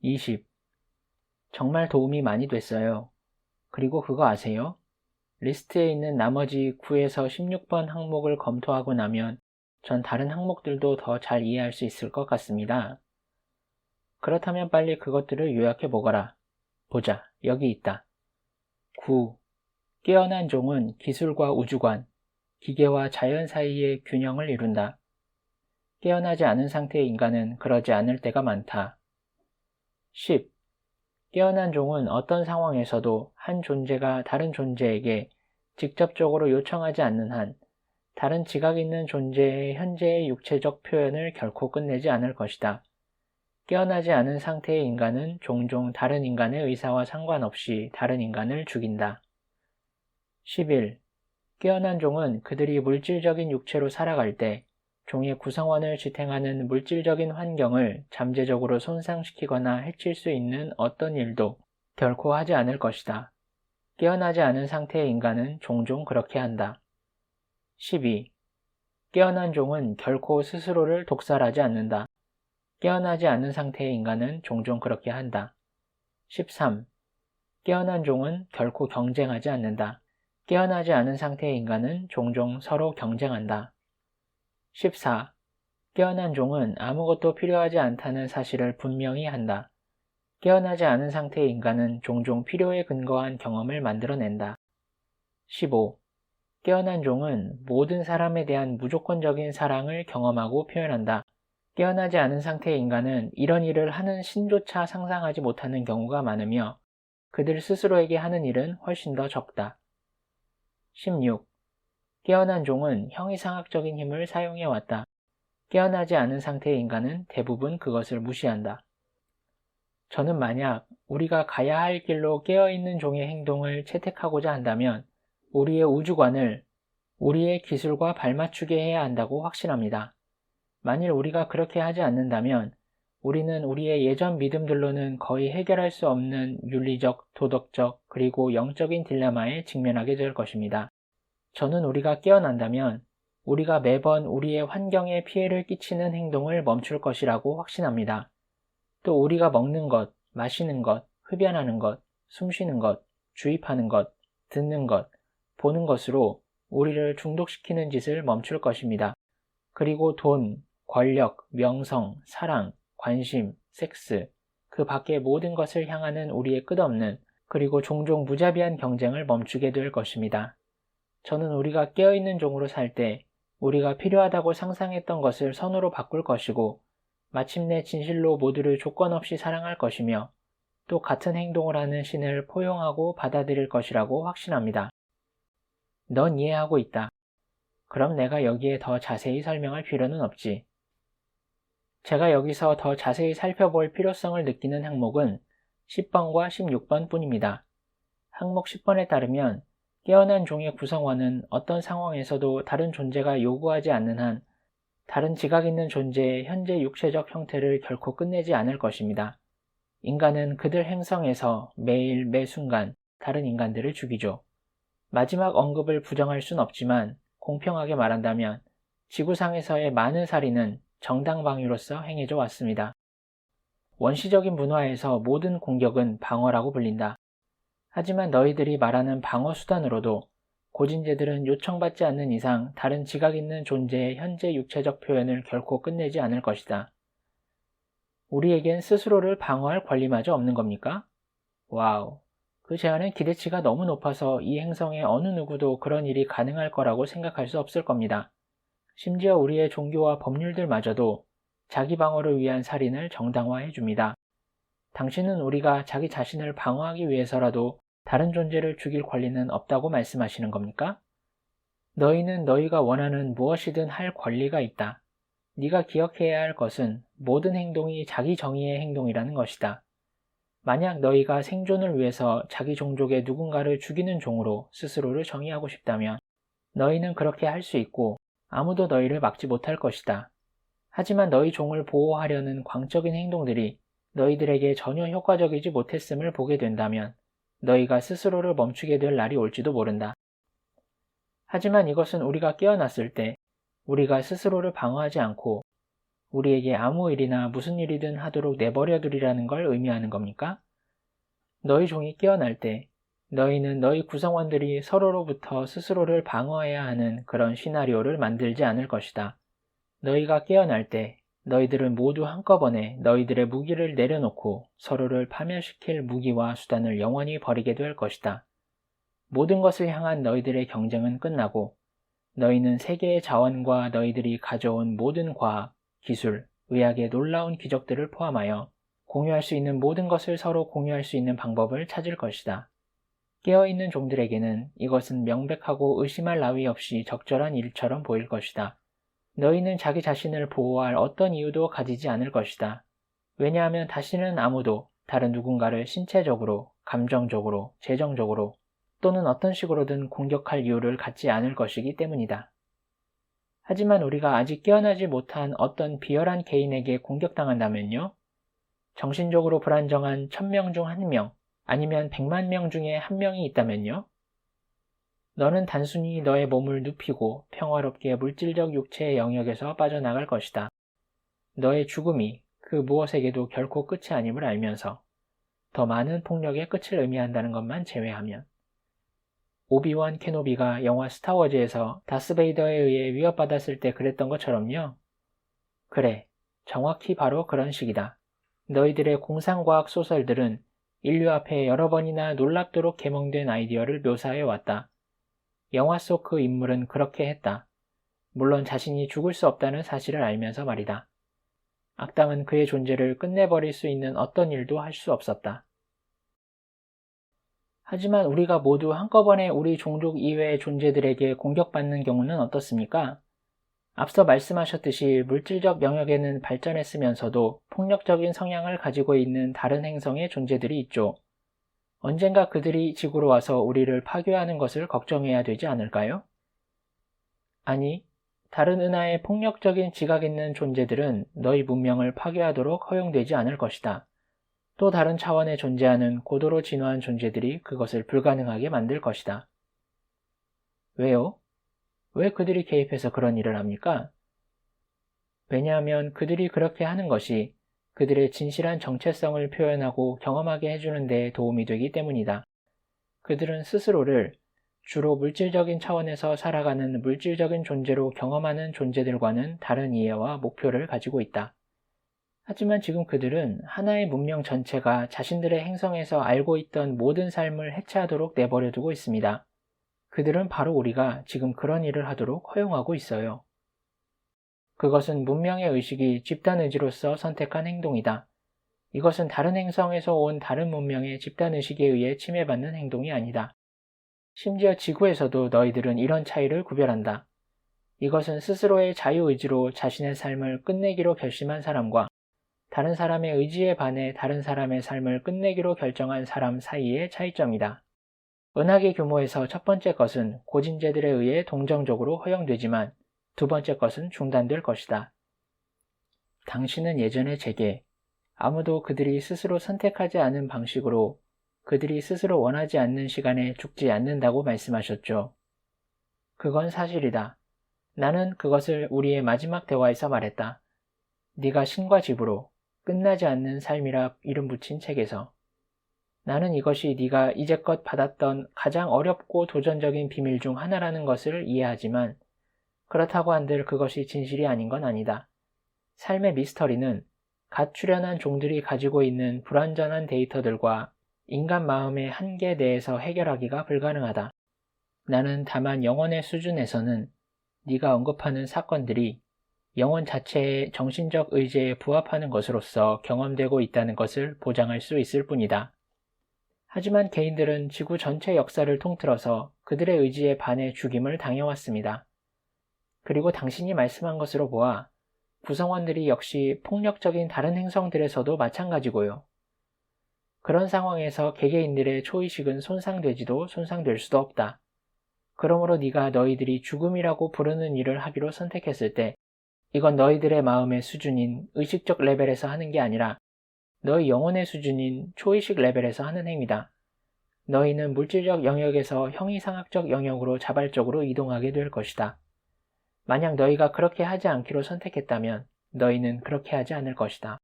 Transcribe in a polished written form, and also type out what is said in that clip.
20. 정말 도움이 많이 됐어요. 그리고 그거 아세요? 리스트에 있는 나머지 9에서 16번 항목을 검토하고 나면 전 다른 항목들도 더 잘 이해할 수 있을 것 같습니다. 그렇다면 빨리 그것들을 요약해 보거라. 보자, 여기 있다. 9. 깨어난 종은 기술과 우주관, 기계와 자연 사이의 균형을 이룬다. 깨어나지 않은 상태의 인간은 그러지 않을 때가 많다. 10. 깨어난 종은 어떤 상황에서도 한 존재가 다른 존재에게 직접적으로 요청하지 않는 한 다른 지각 있는 존재의 현재의 육체적 표현을 결코 끝내지 않을 것이다. 깨어나지 않은 상태의 인간은 종종 다른 인간의 의사와 상관없이 다른 인간을 죽인다. 11. 깨어난 종은 그들이 물질적인 육체로 살아갈 때 종의 구성원을 지탱하는 물질적인 환경을 잠재적으로 손상시키거나 해칠 수 있는 어떤 일도 결코 하지 않을 것이다. 깨어나지 않은 상태의 인간은 종종 그렇게 한다. 12. 깨어난 종은 결코 스스로를 독살하지 않는다. 깨어나지 않은 상태의 인간은 종종 그렇게 한다. 13. 깨어난 종은 결코 경쟁하지 않는다. 깨어나지 않은 상태의 인간은 종종 서로 경쟁한다. 14. 깨어난 종은 아무것도 필요하지 않다는 사실을 분명히 한다. 깨어나지 않은 상태의 인간은 종종 필요에 근거한 경험을 만들어낸다. 15. 깨어난 종은 모든 사람에 대한 무조건적인 사랑을 경험하고 표현한다. 깨어나지 않은 상태의 인간은 이런 일을 하는 신조차 상상하지 못하는 경우가 많으며 그들 스스로에게 하는 일은 훨씬 더 적다. 16. 깨어난 종은 형이상학적인 힘을 사용해왔다. 깨어나지 않은 상태의 인간은 대부분 그것을 무시한다. 저는 만약 우리가 가야 할 길로 깨어있는 종의 행동을 채택하고자 한다면 우리의 우주관을 우리의 기술과 발맞추게 해야 한다고 확신합니다. 만일 우리가 그렇게 하지 않는다면 우리는 우리의 예전 믿음들로는 거의 해결할 수 없는 윤리적, 도덕적, 그리고 영적인 딜레마에 직면하게 될 것입니다. 저는 우리가 깨어난다면 우리가 매번 우리의 환경에 피해를 끼치는 행동을 멈출 것이라고 확신합니다. 또 우리가 먹는 것, 마시는 것, 흡연하는 것, 숨쉬는 것, 주입하는 것, 듣는 것, 보는 것으로 우리를 중독시키는 짓을 멈출 것입니다. 그리고 돈, 권력, 명성, 사랑, 관심, 섹스, 그 밖의 모든 것을 향하는 우리의 끝없는 그리고 종종 무자비한 경쟁을 멈추게 될 것입니다. 저는 우리가 깨어있는 종으로 살 때 우리가 필요하다고 상상했던 것을 선으로 바꿀 것이고 마침내 진실로 모두를 조건 없이 사랑할 것이며 또 같은 행동을 하는 신을 포용하고 받아들일 것이라고 확신합니다. 넌 이해하고 있다. 그럼 내가 여기에 더 자세히 설명할 필요는 없지. 제가 여기서 더 자세히 살펴볼 필요성을 느끼는 항목은 10번과 16번 뿐입니다. 항목 10번에 따르면 깨어난 종의 구성원은 어떤 상황에서도 다른 존재가 요구하지 않는 한 다른 지각 있는 존재의 현재 육체적 형태를 결코 끝내지 않을 것입니다. 인간은 그들 행성에서 매일 매 순간 다른 인간들을 죽이죠. 마지막 언급을 부정할 순 없지만 공평하게 말한다면 지구상에서의 많은 살인은 정당방위로서 행해져 왔습니다. 원시적인 문화에서 모든 공격은 방어라고 불린다. 하지만 너희들이 말하는 방어 수단으로도 고진제들은 요청받지 않는 이상 다른 지각 있는 존재의 현재 육체적 표현을 결코 끝내지 않을 것이다. 우리에겐 스스로를 방어할 권리마저 없는 겁니까? 와우, 그 제안은 기대치가 너무 높아서 이 행성의 어느 누구도 그런 일이 가능할 거라고 생각할 수 없을 겁니다. 심지어 우리의 종교와 법률들마저도 자기 방어를 위한 살인을 정당화해줍니다. 당신은 우리가 자기 자신을 방어하기 위해서라도 다른 존재를 죽일 권리는 없다고 말씀하시는 겁니까? 너희는 너희가 원하는 무엇이든 할 권리가 있다. 네가 기억해야 할 것은 모든 행동이 자기 정의의 행동이라는 것이다. 만약 너희가 생존을 위해서 자기 종족의 누군가를 죽이는 종으로 스스로를 정의하고 싶다면 너희는 그렇게 할 수 있고 아무도 너희를 막지 못할 것이다. 하지만 너희 종을 보호하려는 광적인 행동들이 너희들에게 전혀 효과적이지 못했음을 보게 된다면 너희가 스스로를 멈추게 될 날이 올지도 모른다. 하지만 이것은 우리가 깨어났을 때 우리가 스스로를 방어하지 않고 우리에게 아무 일이나 무슨 일이든 하도록 내버려 두리라는 걸 의미하는 겁니까? 너희 종이 깨어날 때 너희는 너희 구성원들이 서로로부터 스스로를 방어해야 하는 그런 시나리오를 만들지 않을 것이다. 너희가 깨어날 때 너희들은 모두 한꺼번에 너희들의 무기를 내려놓고 서로를 파멸시킬 무기와 수단을 영원히 버리게 될 것이다. 모든 것을 향한 너희들의 경쟁은 끝나고 너희는 세계의 자원과 너희들이 가져온 모든 과학, 기술, 의학의 놀라운 기적들을 포함하여 공유할 수 있는 모든 것을 서로 공유할 수 있는 방법을 찾을 것이다. 깨어있는 종들에게는 이것은 명백하고 의심할 나위 없이 적절한 일처럼 보일 것이다. 너희는 자기 자신을 보호할 어떤 이유도 가지지 않을 것이다. 왜냐하면 다시는 아무도 다른 누군가를 신체적으로, 감정적으로, 재정적으로 또는 어떤 식으로든 공격할 이유를 갖지 않을 것이기 때문이다. 하지만 우리가 아직 깨어나지 못한 어떤 비열한 개인에게 공격당한다면요? 정신적으로 불안정한 1000명 중 1명, 아니면 100만 명 중에 1명이 있다면요? 너는 단순히 너의 몸을 눕히고 평화롭게 물질적 육체의 영역에서 빠져나갈 것이다. 너의 죽음이 그 무엇에게도 결코 끝이 아님을 알면서 더 많은 폭력의 끝을 의미한다는 것만 제외하면. 오비완 케노비가 영화 스타워즈에서 다스베이더에 의해 위협받았을 때 그랬던 것처럼요. 그래, 정확히 바로 그런 식이다. 너희들의 공상과학 소설들은 인류 앞에 여러 번이나 놀랍도록 계몽된 아이디어를 묘사해왔다. 영화 속 그 인물은 그렇게 했다. 물론 자신이 죽을 수 없다는 사실을 알면서 말이다. 악당은 그의 존재를 끝내버릴 수 있는 어떤 일도 할 수 없었다. 하지만 우리가 모두 한꺼번에 우리 종족 이외의 존재들에게 공격받는 경우는 어떻습니까? 앞서 말씀하셨듯이 물질적 영역에는 발전했으면서도 폭력적인 성향을 가지고 있는 다른 행성의 존재들이 있죠. 언젠가 그들이 지구로 와서 우리를 파괴하는 것을 걱정해야 되지 않을까요? 아니, 다른 은하의 폭력적인 지각 있는 존재들은 너희 문명을 파괴하도록 허용되지 않을 것이다. 또 다른 차원에 존재하는 고도로 진화한 존재들이 그것을 불가능하게 만들 것이다. 왜요? 왜 그들이 개입해서 그런 일을 합니까? 왜냐하면 그들이 그렇게 하는 것이 그들의 진실한 정체성을 표현하고 경험하게 해주는 데 도움이 되기 때문이다. 그들은 스스로를 주로 물질적인 차원에서 살아가는 물질적인 존재로 경험하는 존재들과는 다른 이해와 목표를 가지고 있다. 하지만 지금 그들은 하나의 문명 전체가 자신들의 행성에서 알고 있던 모든 삶을 해체하도록 내버려두고 있습니다. 그들은 바로 우리가 지금 그런 일을 하도록 허용하고 있어요. 그것은 문명의 의식이 집단 의지로서 선택한 행동이다. 이것은 다른 행성에서 온 다른 문명의 집단 의식에 의해 침해받는 행동이 아니다. 심지어 지구에서도 너희들은 이런 차이를 구별한다. 이것은 스스로의 자유의지로 자신의 삶을 끝내기로 결심한 사람과 다른 사람의 의지에 반해 다른 사람의 삶을 끝내기로 결정한 사람 사이의 차이점이다. 은하계 규모에서 첫 번째 것은 고진제들에 의해 동정적으로 허용되지만 두 번째 것은 중단될 것이다. 당신은 예전에 제게 아무도 그들이 스스로 선택하지 않은 방식으로 그들이 스스로 원하지 않는 시간에 죽지 않는다고 말씀하셨죠. 그건 사실이다. 나는 그것을 우리의 마지막 대화에서 말했다. 네가 신과 집으로 끝나지 않는 삶이라 이름 붙인 책에서. 나는 이것이 네가 이제껏 받았던 가장 어렵고 도전적인 비밀 중 하나라는 것을 이해하지만 그렇다고 한들 그것이 진실이 아닌 건 아니다. 삶의 미스터리는 갓 출현한 종들이 가지고 있는 불완전한 데이터들과 인간 마음의 한계 내에서 해결하기가 불가능하다. 나는 다만 영혼의 수준에서는 네가 언급하는 사건들이 영혼 자체의 정신적 의지에 부합하는 것으로서 경험되고 있다는 것을 보장할 수 있을 뿐이다. 하지만 개인들은 지구 전체 역사를 통틀어서 그들의 의지에 반해 죽임을 당해왔습니다. 그리고 당신이 말씀한 것으로 보아 구성원들이 역시 폭력적인 다른 행성들에서도 마찬가지고요. 그런 상황에서 개개인들의 초의식은 손상되지도 손상될 수도 없다. 그러므로 네가 너희들이 죽음이라고 부르는 일을 하기로 선택했을 때 이건 너희들의 마음의 수준인 의식적 레벨에서 하는 게 아니라 너희 영혼의 수준인 초의식 레벨에서 하는 행위다. 너희는 물질적 영역에서 형이상학적 영역으로 자발적으로 이동하게 될 것이다. 만약 너희가 그렇게 하지 않기로 선택했다면 너희는 그렇게 하지 않을 것이다.